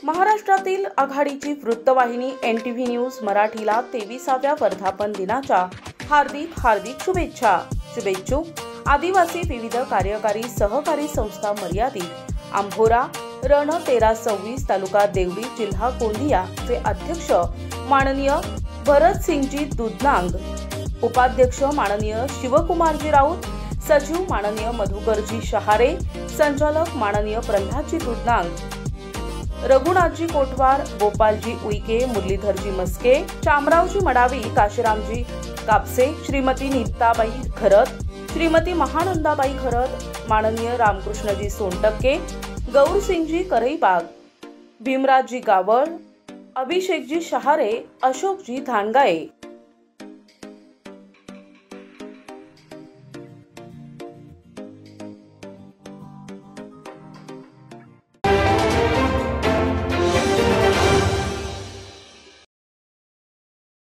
महाराष्ट्रातील आघाडीची वृत्तवाहिनी NTV न्यूज मराठीला 23व्या वर्धापन दिनाच्या हार्दिक शुभेच्छा। शुभेच्छुक आदिवासी विविध कार्यकारी सहकारी संस्था मर्यादित आंभोरा रण 1326 तालुका देवळी जिल्हा गोंदिया चे अध्यक्ष माननीय भरतसिंगजी दुधनांग, उपाध्यक्ष माननीय शिवकुमारजी राऊत, सचिव माननीय मधुकरजी शहारे, संचालक माननीय प्रल्हादजी दुधनांग, रघुनाथजी कोटवार, गोपालजी उईके, मुरलीधरजी मस्के, शामरावजी मडावी, काशीरामजी कापसे, श्रीमती नीताबाई खरत, श्रीमती महानंदाबाई खरत, माननीय रामकृष्णजी सोनटक्के, गौरसिंगजी करईबाग, भीमराजजी गावळ, अभिषेकजी शहारे, अशोकजी धानगाये।